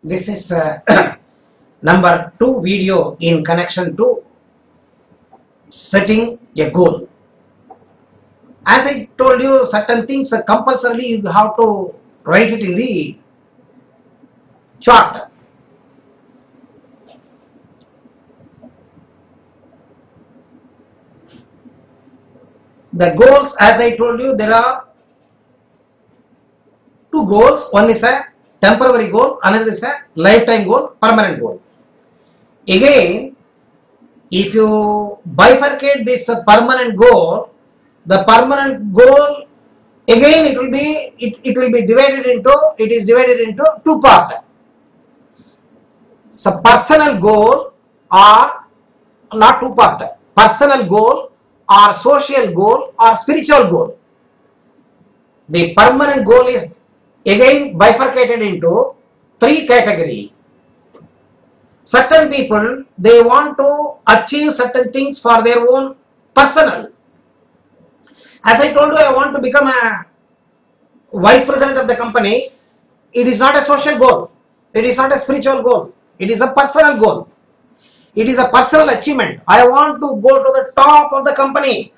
This is number 2 video in connection to setting a goal. As I told you, certain things compulsorily you have to write it in the chart. The goals, as I told you, there are two goals. One is a temporary goal, another is a lifetime goal, permanent goal. Again, if you bifurcate this permanent goal, the permanent goal again it will be divided into two parts. So personal goal or not two parts. Personal goal or social goal or spiritual goal. The permanent goal is again bifurcated into three categories. Certain people, they want to achieve certain things for their own personal. As I told you, I want to become a vice president of the company. It is not a social goal. It is not a spiritual goal. It is a personal goal. It is a personal achievement. I want to go to the top of the company,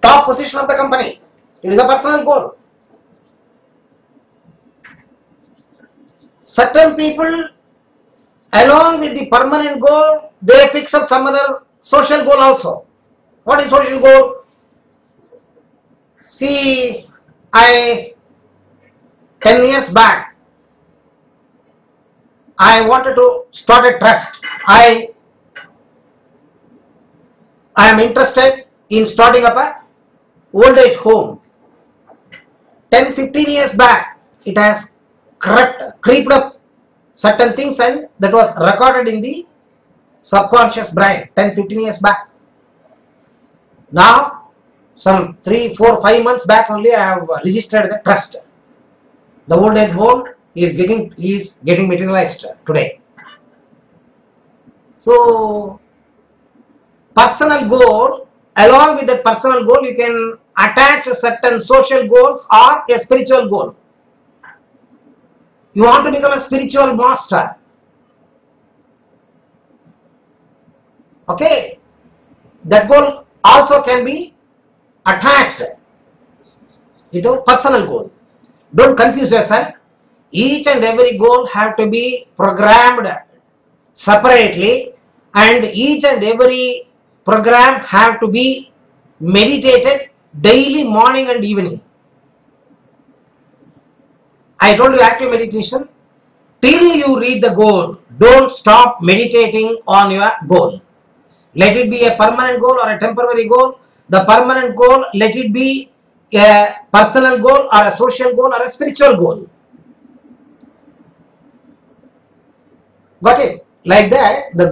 top position of the company. It is a personal goal. Certain people, along with the permanent goal, they fix up some other social goal also. What is social goal? See, 10 years back, I wanted to start a trust. I am interested in starting up a old age home. 10-15 years back, it has creeped up certain things and that was recorded in the subconscious brain 10-15 years back. Now, some 3, 4, 5 months back only I have registered the trust. The old age home is getting materialized today. So, personal goal, along with that personal goal, you can attach certain social goals or a spiritual goal. You want to become a spiritual master. Okay. That goal also can be attached with a personal goal. Don't confuse yourself. Each and every goal have to be programmed separately and each and every program have to be meditated daily, morning and evening. I told you active meditation. Till you reach the goal, don't stop meditating on your goal. Let it be a permanent goal or a temporary goal. The permanent goal, let it be a personal goal or a social goal or a spiritual goal. Got it? Like that, the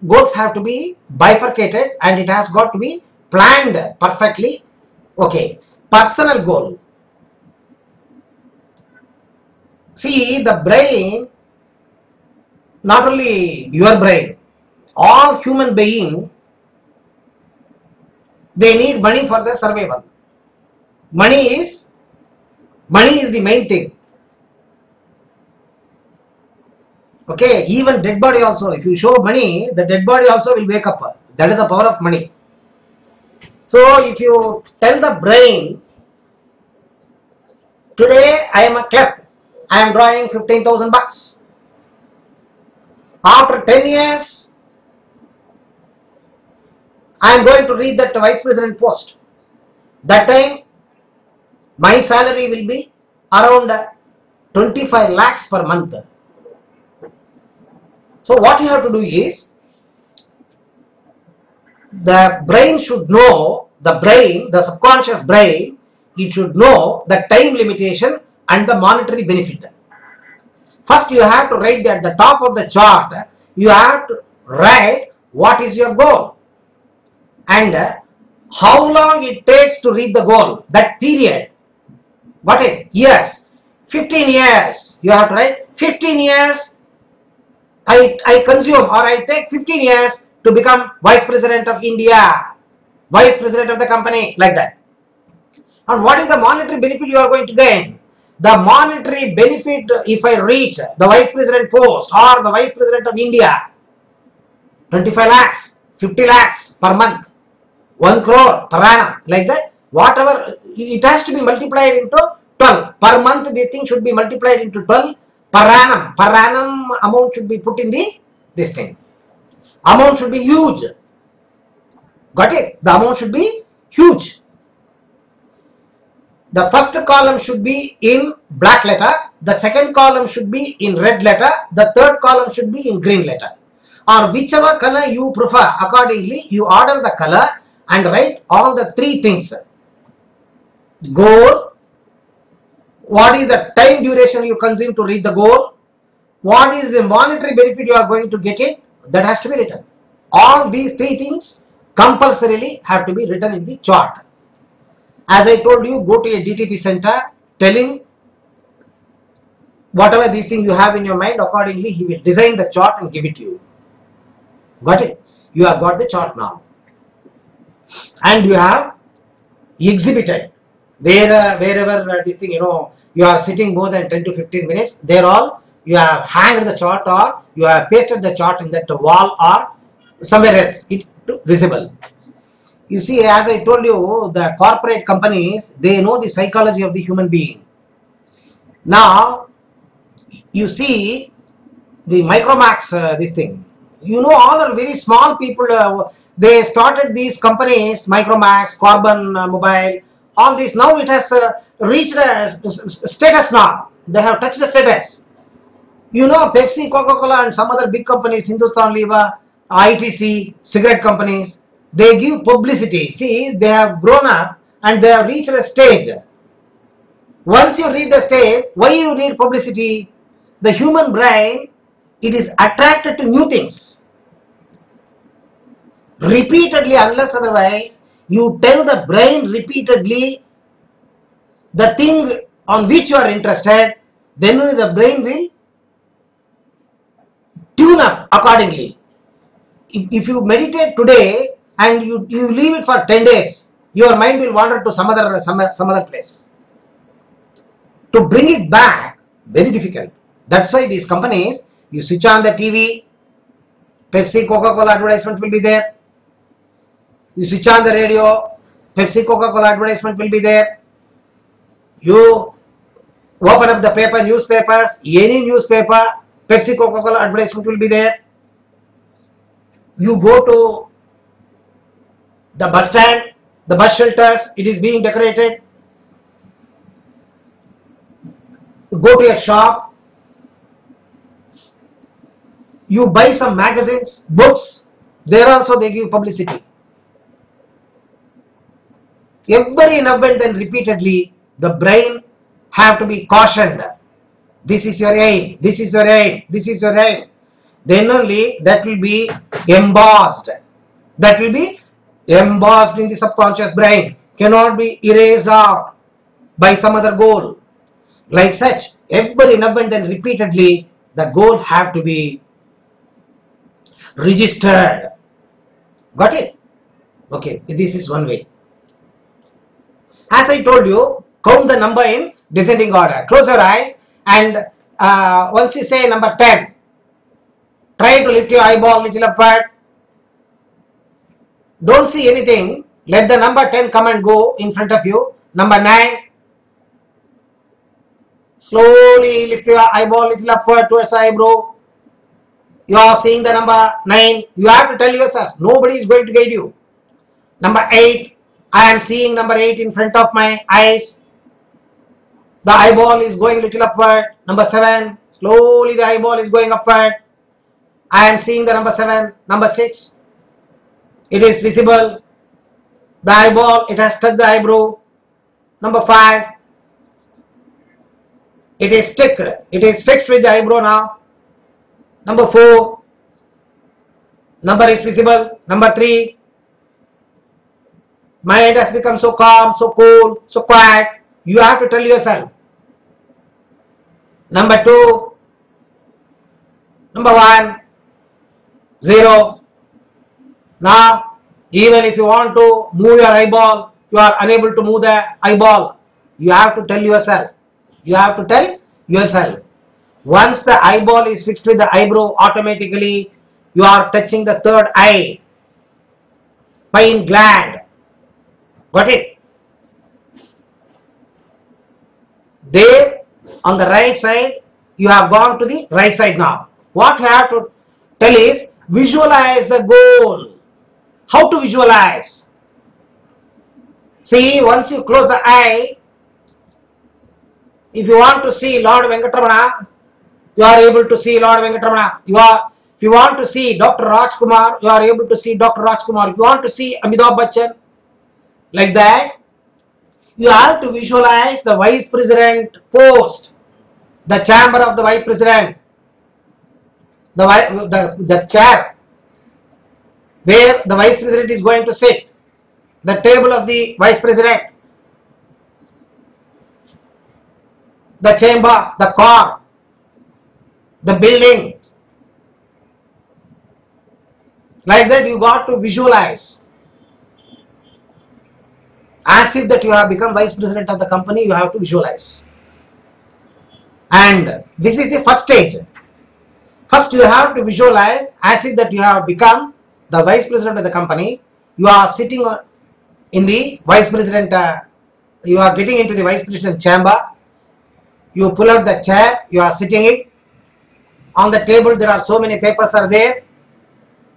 goals have to be bifurcated and it has got to be planned perfectly. Okay. Personal goal. See, the brain, not only your brain, all human beings, they need money for their survival. Money is the main thing. Okay, even dead body also, if you show money, the dead body also will wake up. That is the power of money. So, if you tell the brain, today I am a clerk, I am drawing 15,000 bucks. After 10 years, I am going to reach that vice president post. That time, my salary will be around 25 lakhs per month. So what you have to do is, the brain should know, the subconscious brain, it should know the time limitation and the monetary benefit. First you have to write at the top of the chart, you have to write what is your goal and how long it takes to reach the goal, that period. Got it? Years. 15 years. You have to write 15 years I consume or I take 15 years to become vice president of India, vice president of the company, like that. And what is the monetary benefit you are going to gain? the monetary benefit if I reach the vice president post or the vice president of India, 25 lakhs, 50 lakhs per month, 1 crore per annum, like that, whatever, it has to be multiplied into 12. Per month, this thing should be multiplied into 12 per annum. Per annum amount should be put in this thing. Amount should be huge. Got it? The amount should be huge. The first column should be in black letter, the second column should be in red letter, the third column should be in green letter. Or whichever color you prefer, accordingly you order the color and write all the three things. Goal, what is the time duration you consume to reach the goal, what is the monetary benefit you are going to get it, that has to be written. All these three things compulsorily have to be written in the chart. As I told you, go to a DTP center, tell him whatever these things you have in your mind, accordingly he will design the chart and give it to you. Got it? You have got the chart now. And you have exhibited wherever this thing, you are sitting more than 10 to 15 minutes, there all you have hanged the chart or you have pasted the chart in that wall or somewhere else, it visible. You see, as I told you, the corporate companies, they know the psychology of the human being. Now, you see the Micromax, this thing. All are very small people. They started these companies, Micromax, Carbon Mobile, all this. Now it has reached a status now. They have touched the status. Pepsi, Coca-Cola and some other big companies, Hindustan Lever, ITC, cigarette companies, they give publicity. See, they have grown up and they have reached a stage. Once you reach the stage, why you need publicity? The human brain, it is attracted to new things. Repeatedly, unless otherwise, you tell the brain repeatedly the thing on which you are interested, then only the brain will tune up accordingly. If you meditate today and you leave it for 10 days, your mind will wander to some other place. To bring it back, very difficult. That's why these companies, you switch on the TV, Pepsi, Coca-Cola advertisement will be there. You switch on the radio, Pepsi, Coca-Cola advertisement will be there. You open up the paper, newspapers, any newspaper, Pepsi, Coca-Cola advertisement will be there. You go to the bus stand, the bus shelters, it is being decorated. Go to a shop, you buy some magazines, books, there also they give publicity. Every now and then repeatedly, the brain have to be cautioned. This is your aim, this is your aim, this is your aim. Then only that will be embossed. That will be embossed in the subconscious brain. Cannot be erased out by some other goal. Like such, every now and then repeatedly, the goal have to be registered. Got it? Okay, this is one way. As I told you, count the number in descending order. Close your eyes and once you say number 10, try to lift your eyeball little upward. Don't see anything. Let the number 10 come and go in front of you. Number 9. Slowly lift your eyeball little upward towards the eyebrow. You are seeing the number 9. You have to tell yourself, nobody is going to guide you. Number 8. I am seeing number 8 in front of my eyes. The eyeball is going little upward. Number 7. Slowly the eyeball is going upward. I am seeing the number 7. Number 6. It is visible. The eyeball, it has touched the eyebrow. Number 5. It is sticked. It is fixed with the eyebrow now. Number 4. Number is visible. Number 3. My head has become so calm, so cool, so quiet. You have to tell yourself. Number 2. Number 1. 0. Now, even if you want to move your eyeball, you are unable to move the eyeball. You have to tell yourself. You have to tell yourself. Once the eyeball is fixed with the eyebrow, automatically you are touching the third eye, pine gland. Got it? There on the right side, you have gone to the right side now. What you have to tell is visualize the goal. How to visualize? See, once you close the eye, if you want to see Lord Venkatramana, you are able to see Lord Venkatramana. If you want to see Dr. Rajkumar, you are able to see Dr. Rajkumar. If you want to see Amitabh Bachchan, like that, you have to visualize the Vice President post, the chamber of the Vice President, the chair where the Vice President is going to sit, the table of the Vice President, the chamber, the car, the building. Like that you got to visualize. As if that you have become Vice President of the company, you have to visualize. And this is the first stage. First you have to visualize as if that you have become the Vice President of the company. You are sitting in the Vice President, you are getting into the Vice President chamber. You pull out the chair, you are sitting it. On the table there are so many papers are there.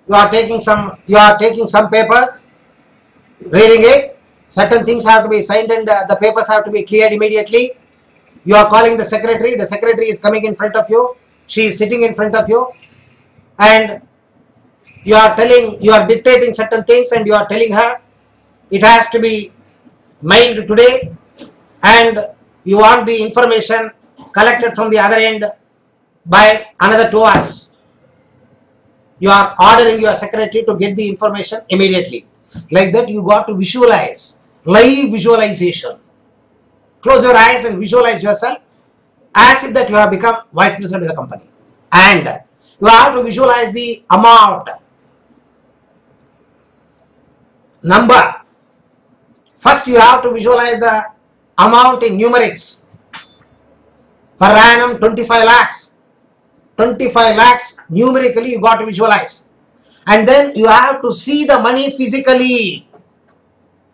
You are taking some papers, reading it. Certain things have to be signed and the papers have to be cleared immediately. You are calling the secretary is coming in front of you, she is sitting in front of you, and you are dictating certain things and you are telling her it has to be mailed today, and you want the information collected from the other end by another 2 hours. You are ordering your secretary to get the information immediately. Like that you got to visualize, live visualization. Close your eyes and visualize yourself as if that you have become Vice President of the company. And you have to visualize the amount, number. First you have to visualize the amount in numerics. Per annum 25 lakhs. 25 lakhs numerically you got to visualize. And then you have to see the money physically.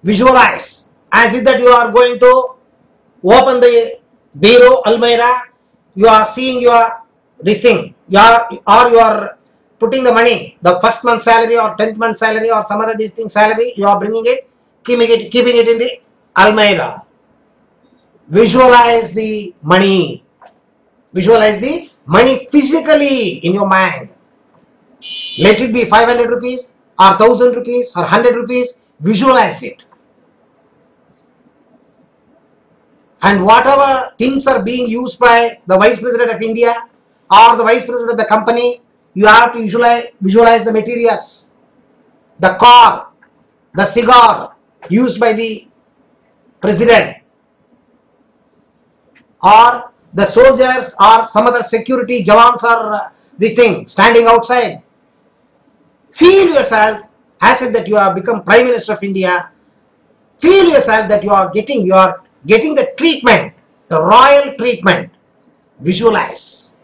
Visualize as if that you are going to open the bureau, almirah. You are seeing this thing. You are putting the money, the first month salary or 10th month salary or some other this thing salary. You are bringing it, keeping it in the almirah. Visualize the money. Visualize the money physically in your mind. Let it be 500 rupees or 1000 rupees or 100 rupees. Visualize it. And whatever things are being used by the Vice President of India or the Vice President of the company, you have to visualize the materials. The car, the cigar used by the President, or the soldiers or some other security jawans are the thing standing outside. Feel yourself as if that you have become Prime Minister of India. Feel yourself that you are getting the treatment, the royal treatment. Visualize.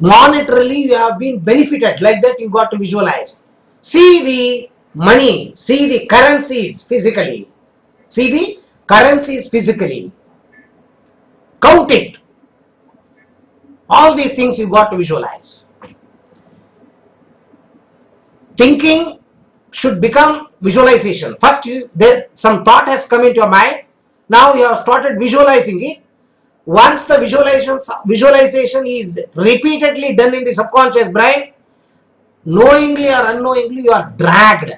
Monetarily you have been benefited, like that you got to visualize. See the money, see the currencies physically. See the currencies physically. Count it. All these things you got to visualize. Thinking should become visualization. First some thought has come into your mind. Now you have started visualizing it. Once the visualization is repeatedly done in the subconscious brain, knowingly or unknowingly you are dragged.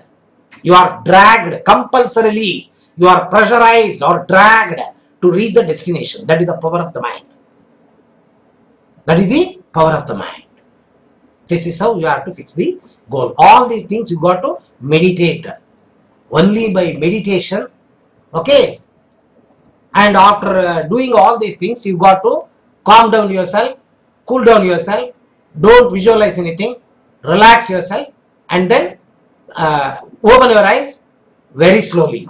You are dragged compulsorily. You are pressurized or dragged to reach the destination. That is the power of the mind. That is the power of the mind. This is how you have to fix the goal. All these things you got to meditate. Only by meditation, okay? And after doing all these things, you got to calm down yourself, cool down yourself, don't visualize anything, relax yourself, and then open your eyes very slowly.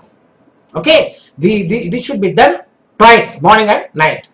Okay? This should be done twice, morning and night.